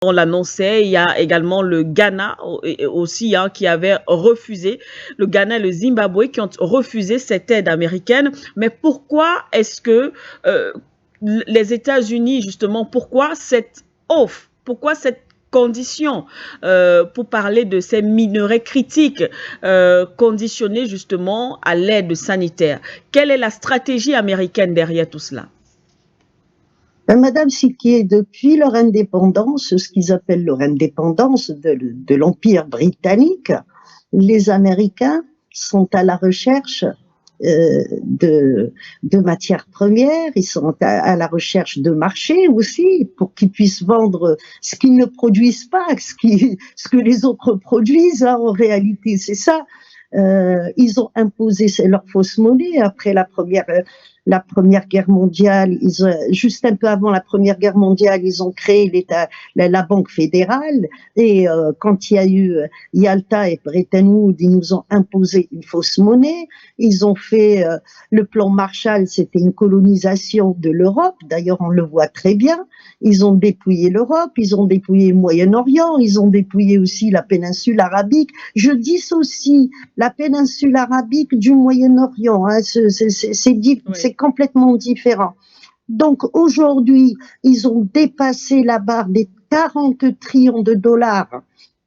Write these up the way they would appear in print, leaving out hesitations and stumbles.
On l'annonçait, il y a également le Ghana aussi hein, qui avait refusé, le Ghana et le Zimbabwe qui ont refusé cette aide américaine. Mais pourquoi est-ce que les États-Unis, justement, pourquoi cette offre, pourquoi cette condition pour parler de ces minerais critiques conditionnés justement à l'aide sanitaire? Quelle est la stratégie américaine derrière tout cela? Madame Sikier, depuis leur indépendance, ce qu'ils appellent leur indépendance de l'Empire britannique, les Américains sont à la recherche de matières premières, ils sont à la recherche de marchés aussi pour qu'ils puissent vendre ce qu'ils ne produisent pas, ce que les autres produisent. Hein, en réalité, c'est ça. Ils ont imposé leur fausse monnaie après la première guerre mondiale. Juste un peu avant la première guerre mondiale, ils ont créé la Banque fédérale. Et quand il y a eu Yalta et Bretton Woods, ils nous ont imposé une fausse monnaie. Ils ont fait le plan Marshall, c'était une colonisation de l'Europe. D'ailleurs, on le voit très bien. Ils ont dépouillé l'Europe, ils ont dépouillé le Moyen-Orient, ils ont dépouillé aussi la péninsule arabique. Je dissocie la péninsule arabique du Moyen-Orient. Hein. C'est complètement différent. Donc aujourd'hui, ils ont dépassé la barre des 40 trillions de dollars.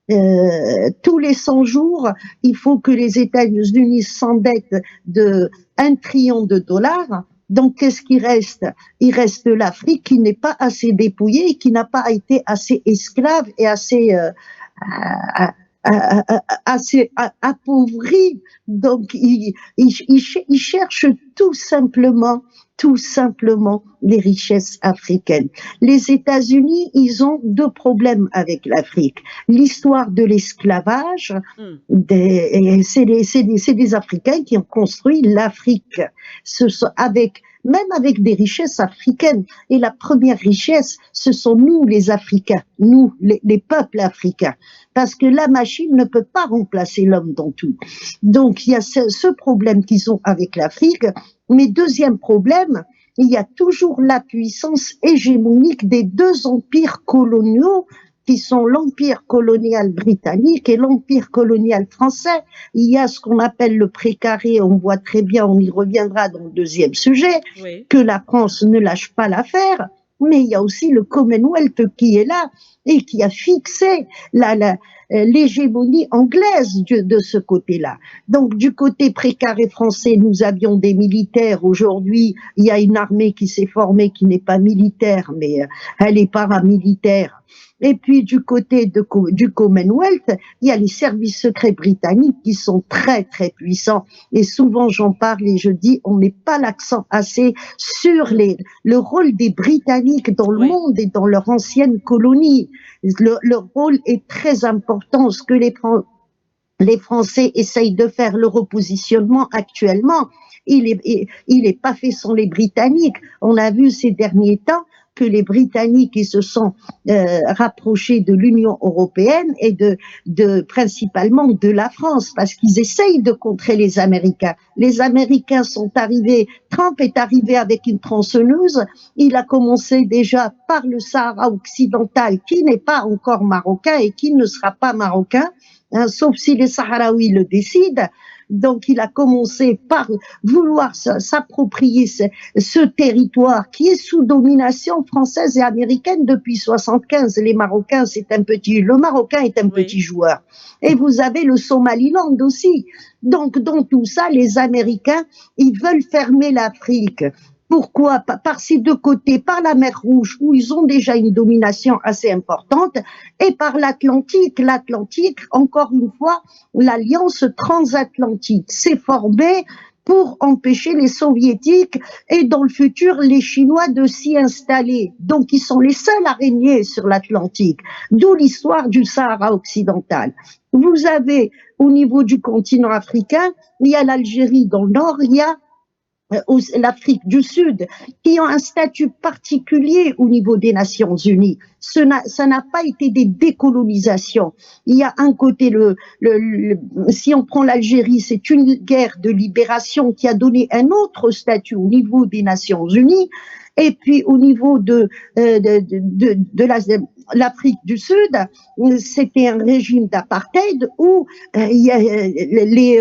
Tous les 100 jours, il faut que les États-Unis s'endettent de 1 trillion de dollars. Donc, qu'est-ce qui reste? Il reste l'Afrique qui n'est pas assez dépouillée et qui n'a pas été assez esclave et assez assez appauvrie. Donc, ils cherchent tout simplement les richesses africaines. Les États-Unis, ils ont deux problèmes avec l'Afrique. L'histoire de l'esclavage, c'est des Africains qui ont construit l'Afrique. Même avec des richesses africaines. Et la première richesse, ce sont nous les Africains, nous les peuples africains. Parce que la machine ne peut pas remplacer l'homme dans tout. Donc il y a ce problème qu'ils ont avec l'Afrique. Mais deuxième problème, il y a toujours la puissance hégémonique des deux empires coloniaux qui sont l'empire colonial britannique et l'empire colonial français. Il y a ce qu'on appelle le précaré, on voit très bien, on y reviendra dans le deuxième sujet, que la France ne lâche pas l'affaire, mais il y a aussi le Commonwealth qui est là et qui a fixé l'hégémonie anglaise de ce côté-là. Donc du côté précaré français, nous avions des militaires. Aujourd'hui, il y a une armée qui s'est formée qui n'est pas militaire, mais elle est paramilitaire. Et puis du côté du Commonwealth, il y a les services secrets britanniques qui sont très très puissants. Et souvent j'en parle et je dis, on met pas l'accent assez sur le rôle des Britanniques dans le monde et dans leur ancienne colonie. Leur rôle est très important. Ce que les Français essayent de faire, le repositionnement actuellement, il est pas fait sans les Britanniques. On a vu ces derniers temps que les Britanniques ils se sont rapprochés de l'Union européenne et principalement de la France parce qu'ils essayent de contrer les Américains. Les Américains sont arrivés, Trump est arrivé avec une tronçonneuse, il a commencé déjà par le Sahara occidental qui n'est pas encore marocain et qui ne sera pas marocain, hein, sauf si les Sahraouis le décident. Donc, il a commencé par vouloir s'approprier ce territoire qui est sous domination française et américaine depuis 75. Le Marocain est un petit joueur. Et vous avez le Somaliland aussi. Donc, dans tout ça, les Américains, ils veulent fermer l'Afrique. Pourquoi? Par ces deux côtés, par la mer Rouge, où ils ont déjà une domination assez importante, et par l'Atlantique. L'Atlantique, encore une fois, l'alliance transatlantique s'est formée pour empêcher les Soviétiques et dans le futur les Chinois de s'y installer. Donc ils sont les seuls à régner sur l'Atlantique, d'où l'histoire du Sahara occidental. Vous avez au niveau du continent africain, il y a l'Algérie dans le nord, il y a l'Afrique du Sud, qui ont un statut particulier au niveau des Nations Unies. Ça n'a pas été des décolonisations. Il y a un côté, si on prend l'Algérie, c'est une guerre de libération qui a donné un autre statut au niveau des Nations Unies. Et puis au niveau de l'Afrique du Sud, c'était un régime d'apartheid où les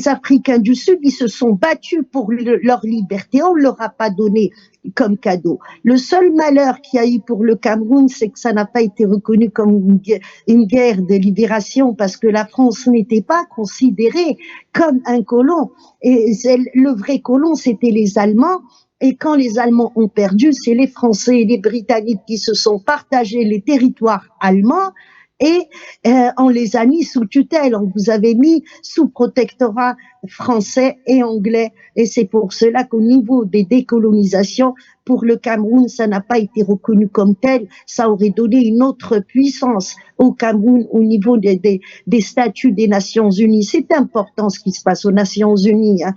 Africains du Sud, ils se sont battus pour leur liberté. On ne leur a pas donné comme cadeau. Le seul malheur qu'il y a eu pour le Cameroun, c'est que ça n'a pas été reconnu comme une guerre de libération parce que la France n'était pas considérée comme un colon. Et le vrai colon, c'était les Allemands. Et quand les Allemands ont perdu, c'est les Français et les Britanniques qui se sont partagés les territoires allemands et on les a mis sous tutelle, on vous avait mis sous protectorat français et anglais. Et c'est pour cela qu'au niveau des décolonisations, pour le Cameroun, ça n'a pas été reconnu comme tel. Ça aurait donné une autre puissance au Cameroun au niveau des statuts des Nations Unies. C'est important ce qui se passe aux Nations Unies. Hein.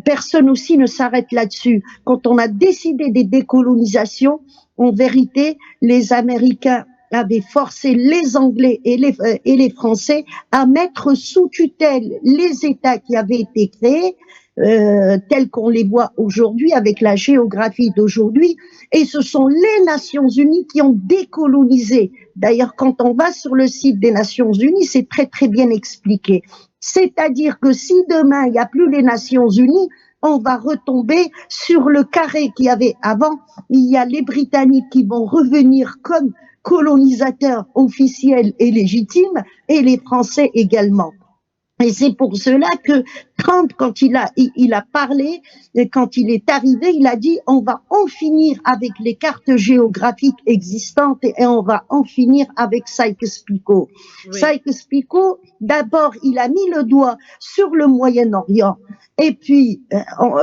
Personne aussi ne s'arrête là-dessus. Quand on a décidé des décolonisations, en vérité, les Américains avaient forcé les Anglais et les Français à mettre sous tutelle les États qui avaient été créés, tels qu'on les voit aujourd'hui avec la géographie d'aujourd'hui, et ce sont les Nations Unies qui ont décolonisé. D'ailleurs, quand on va sur le site des Nations Unies, c'est très très bien expliqué. C'est-à-dire que si demain il n'y a plus les Nations Unies, on va retomber sur le carré qu'il y avait avant. Il y a les Britanniques qui vont revenir comme colonisateurs officiels et légitimes, et les Français également. Et c'est pour cela que Trump, quand il a parlé, quand il est arrivé, il a dit on va en finir avec les cartes géographiques existantes et on va en finir avec Sykes-Picot. Oui. Sykes-Picot, d'abord, il a mis le doigt sur le Moyen-Orient. Et puis,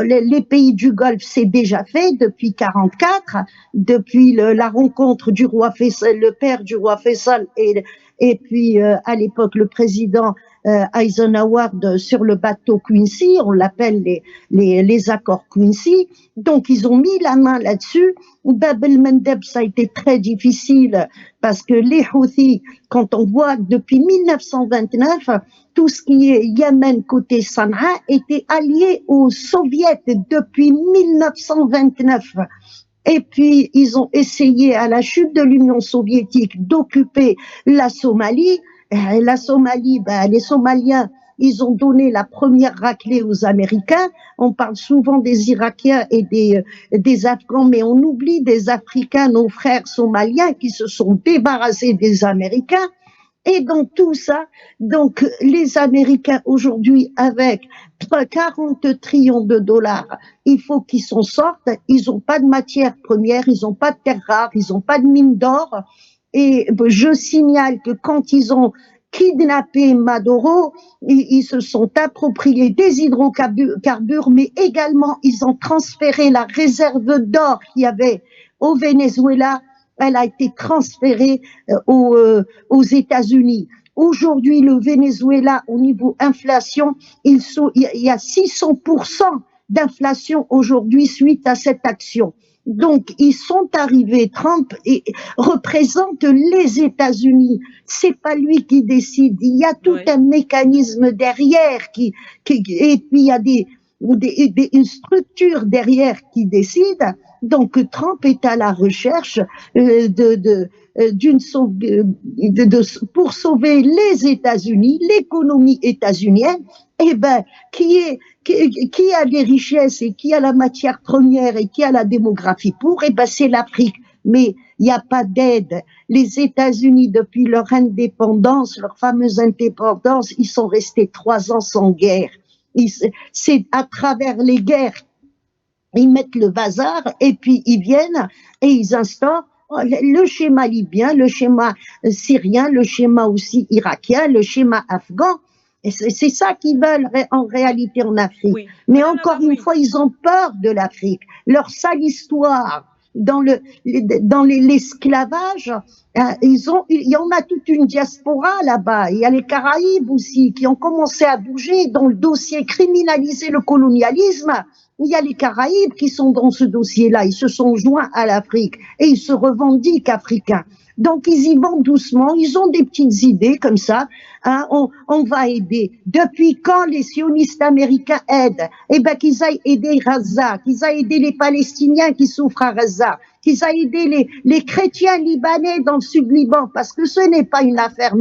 les pays du Golfe, c'est déjà fait depuis 44, depuis la rencontre du roi Faisal, le père du roi Faisal, et puis à l'époque le président Eisenhower sur le bateau Quincy, on l'appelle les accords Quincy. Donc ils ont mis la main là-dessus. Bab el-Mandeb, ça a été très difficile parce que les Houthis, quand on voit depuis 1929, tout ce qui est Yémen côté Sanaa était allié aux Soviets depuis 1929. Et puis, ils ont essayé, à la chute de l'Union soviétique, d'occuper la Somalie. La Somalie, les Somaliens, ils ont donné la première raclée aux Américains. On parle souvent des Irakiens et des Afghans, mais on oublie des Africains, nos frères somaliens, qui se sont débarrassés des Américains. Et donc tout ça, donc les Américains aujourd'hui avec 40 trillions de dollars, il faut qu'ils s'en sortent. Ils n'ont pas de matières premières, ils n'ont pas de terres rares, ils n'ont pas de mines d'or. Et je signale que quand ils ont kidnappé Maduro, ils se sont appropriés des hydrocarbures, mais également ils ont transféré la réserve d'or qu'il y avait au Venezuela. Elle a été transférée aux États-Unis. Aujourd'hui, le Venezuela, au niveau inflation, il y a 600% d'inflation aujourd'hui suite à cette action. Donc, ils sont arrivés, Trump représente les États-Unis. C'est pas lui qui décide. Il y a tout un mécanisme derrière et puis il y a une structure derrière qui décide. Donc Trump est à la recherche pour sauver les États-Unis, l'économie états-unienne. Eh ben, qui a les richesses et qui a la matière première et qui a la démographie pour? Eh ben, c'est l'Afrique. Mais il n'y a pas d'aide. Les États-Unis, depuis leur indépendance, leur fameuse indépendance, ils sont restés 3 ans sans guerre. C'est à travers les guerres, ils mettent le bazar et puis ils viennent et ils instaurent le schéma libyen, le schéma syrien, le schéma aussi irakien, le schéma afghan. Et c'est ça qu'ils veulent en réalité en Afrique. Oui. Mais encore une fois, ils ont peur de l'Afrique. Leur sale histoire dans l'esclavage, il y en a toute une diaspora là-bas. Il y a les Caraïbes aussi qui ont commencé à bouger dans le dossier criminaliser le colonialisme. Il y a les Caraïbes qui sont dans ce dossier-là. Ils se sont joints à l'Afrique et ils se revendiquent africains. Donc ils y vont doucement, ils ont des petites idées comme ça, hein, on va aider. Depuis quand les sionistes américains aident? Eh ben qu'ils aillent aider Gaza, qu'ils aillent aider les Palestiniens qui souffrent à Gaza, qu'ils aillent aider les chrétiens libanais dans le sud Liban, parce que ce n'est pas une affaire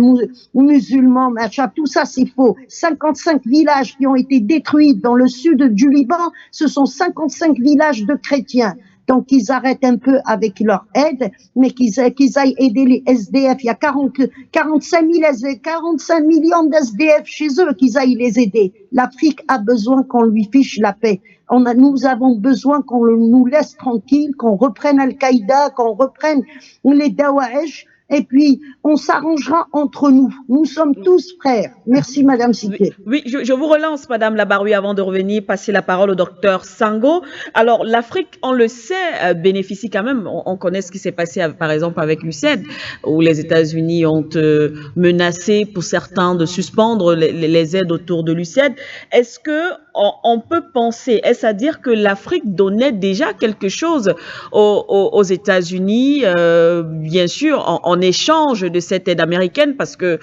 musulmane, machin, tout ça c'est faux. 55 villages qui ont été détruits dans le sud du Liban, ce sont 55 villages de chrétiens. Donc, qu'ils arrêtent un peu avec leur aide, mais qu'ils aillent aider les SDF. Il y a 45 millions d'SDF chez eux, qu'ils aillent les aider. L'Afrique a besoin qu'on lui fiche la paix. Nous avons besoin qu'on nous laisse tranquille, qu'on reprenne Al-Qaïda, qu'on reprenne les Daesh, et puis on s'arrangera entre nous. Nous sommes tous frères. Merci, Madame Siké. Oui, je vous relance, Madame Labaroui, avant de revenir, passer la parole au docteur Sango. Alors, l'Afrique, on le sait, bénéficie quand même. On connaît ce qui s'est passé, par exemple, avec l'UCED, où les États-Unis ont menacé, pour certains, de suspendre les aides autour de l'UCED. Est-ce que on peut penser, est-ce à dire que l'Afrique donnait déjà quelque chose aux États-Unis, bien sûr, en échange de cette aide américaine, parce que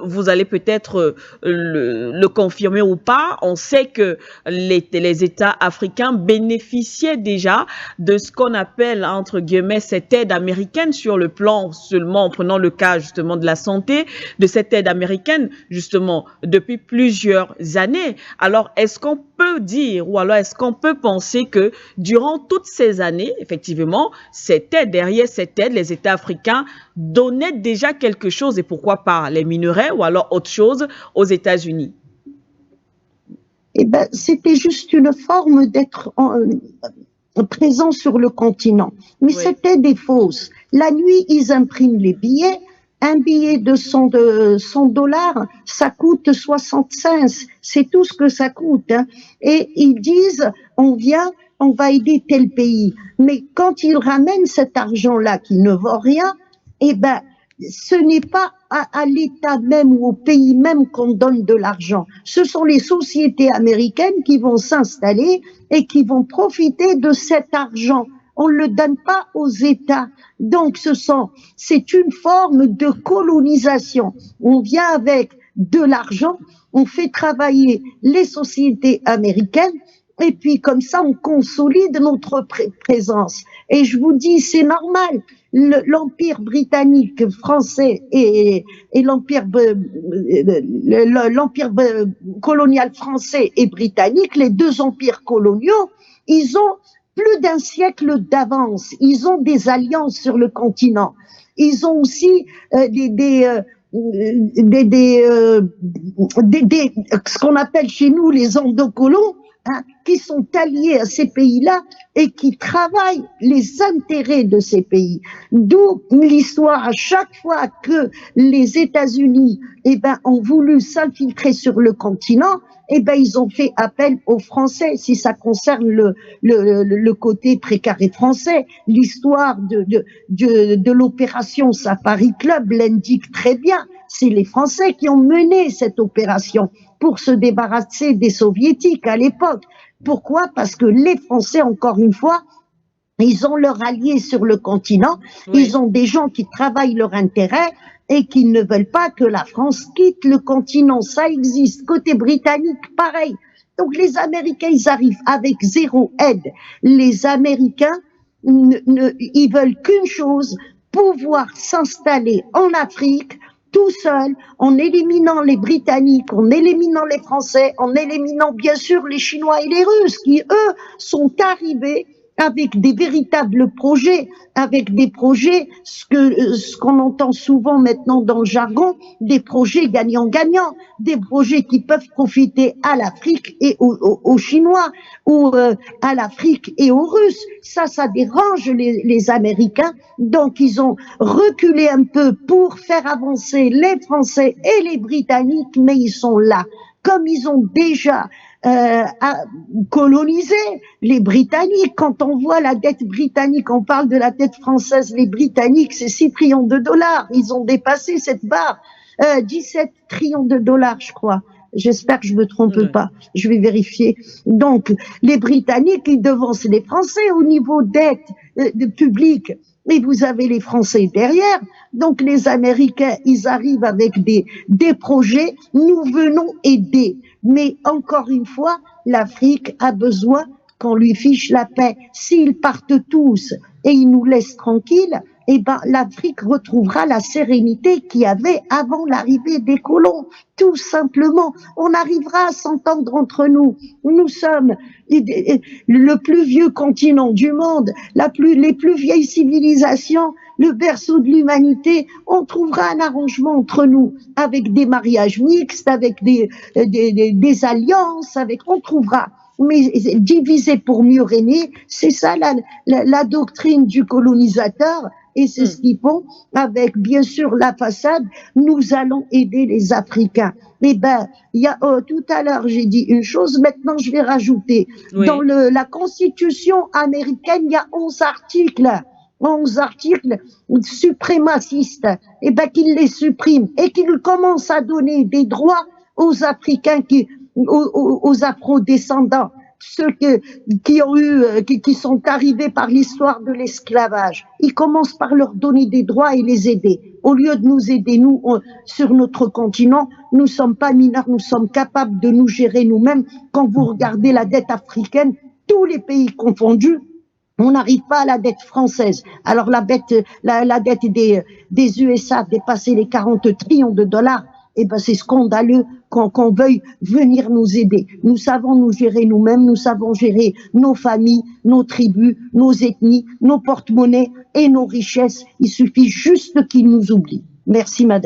vous allez peut-être le confirmer ou pas, on sait que les États africains bénéficiaient déjà de ce qu'on appelle, entre guillemets, cette aide américaine sur le plan, seulement en prenant le cas justement de la santé, de cette aide américaine justement depuis plusieurs années. Alors, est-ce qu'on peut dire, ou alors est-ce qu'on peut penser que durant toutes ces années, effectivement, derrière cette aide, les États africains donnaient déjà quelque chose, et pourquoi pas les minerais ou alors autre chose aux États-Unis? Eh ben, c'était juste une forme d'être présent sur le continent. Mais oui, c'était des fausses. La nuit, ils impriment les billets. Un billet de 100 $, ça coûte 65. C'est tout ce que ça coûte. Hein. Et ils disent, on va aider tel pays. Mais quand ils ramènent cet argent-là qui ne vaut rien, eh ben, ce n'est pas à l'État même ou au pays même qu'on donne de l'argent. Ce sont les sociétés américaines qui vont s'installer et qui vont profiter de cet argent. On ne le donne pas aux États. Donc, c'est une forme de colonisation. On vient avec de l'argent, on fait travailler les sociétés américaines, et puis comme ça, on consolide notre présence. Et je vous dis, c'est normal. L'empire britannique, français et l'empire colonial français et britannique, les deux empires coloniaux, ils ont plus d'un siècle d'avance. Ils ont des alliances sur le continent. Ils ont aussi ce qu'on appelle chez nous les endocolons, hein, qui sont alliés à ces pays-là et qui travaillent les intérêts de ces pays. D'où l'histoire, à chaque fois que les États-Unis ont voulu s'infiltrer sur le continent, ils ont fait appel aux Français, si ça concerne le côté précaré français. L'histoire de l'opération Safari Club l'indique très bien. C'est les Français qui ont mené cette opération pour se débarrasser des Soviétiques à l'époque. Pourquoi? Parce que les Français, encore une fois, ils ont leurs alliés sur le continent, oui, ils ont des gens qui travaillent leur intérêt et qui ne veulent pas que la France quitte le continent. Ça existe. Côté britannique, pareil. Donc les Américains, ils arrivent avec zéro aide. Les Américains, ils veulent qu'une chose, pouvoir s'installer en Afrique, tout seul, en éliminant les Britanniques, en éliminant les Français, en éliminant bien sûr les Chinois et les Russes, qui eux sont arrivés avec des véritables projets, avec des projets, ce qu'on entend souvent maintenant dans le jargon, des projets gagnant-gagnant, des projets qui peuvent profiter à l'Afrique et aux Chinois, ou à l'Afrique et aux Russes. Ça dérange les Américains, donc ils ont reculé un peu pour faire avancer les Français et les Britanniques, mais ils sont là. Comme ils ont déjà colonisé les Britanniques. Quand on voit la dette britannique, on parle de la dette française, les Britanniques, c'est 6 trillions de dollars. Ils ont dépassé cette barre, 17 trillions de dollars, je crois. J'espère que je me trompe Ouais. pas. Je vais vérifier. Donc, les Britanniques, ils devancent les Français au niveau dette publique. Et vous avez les Français derrière. Donc, les Américains, ils arrivent avec des projets. Nous venons aider. Mais encore une fois, l'Afrique a besoin qu'on lui fiche la paix. S'ils partent tous et ils nous laissent tranquilles, eh ben, l'Afrique retrouvera la sérénité qu'il y avait avant l'arrivée des colons. Tout simplement, on arrivera à s'entendre entre nous. Nous sommes le plus vieux continent du monde, les plus vieilles civilisations, le berceau de l'humanité. On trouvera un arrangement entre nous, avec des mariages mixtes, avec des alliances, on trouvera. Mais diviser pour mieux régner, c'est ça la doctrine du colonisateur. Et c'est ce qu'ils font avec, bien sûr, la façade. Nous allons aider les Africains. Eh ben, tout à l'heure, j'ai dit une chose, maintenant je vais rajouter. Dans Oui. la Constitution américaine, il y a 11 articles. 11 articles suprémacistes. Eh ben, qu'ils les suppriment et qu'ils commencent à donner des droits aux Africains aux afro-descendants, ceux qui sont arrivés par l'histoire de l'esclavage. Ils commencent par leur donner des droits et les aider. Au lieu de nous aider, nous, sur notre continent, nous ne sommes pas mineurs, nous sommes capables de nous gérer nous-mêmes. Quand vous regardez la dette africaine, tous les pays confondus, on n'arrive pas à la dette française. Alors la dette des USA a dépassé les 40 trillions de dollars. Eh ben, c'est scandaleux qu'on veuille venir nous aider. Nous savons nous gérer nous-mêmes, nous savons gérer nos familles, nos tribus, nos ethnies, nos porte-monnaies et nos richesses. Il suffit juste qu'ils nous oublient. Merci, madame.